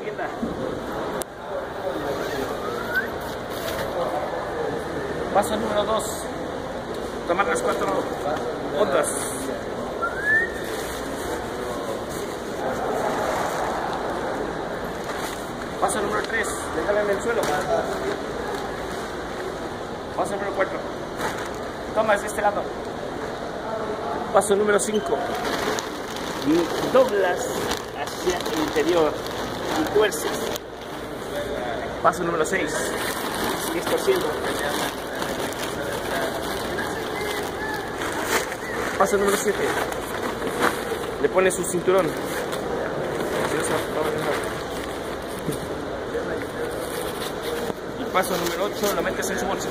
tienda. Paso número 2. Tomar las 4 ondas. Paso número 3. Déjala en el suelo. Paso número 4. Tomas de este lado. Paso número 5. Y doblas hacia el interior y tuerces. Paso número 6. Sigues torciendo. Paso número 7. Le pones su cinturón. Y paso número 8. Lo metes en su bolsa.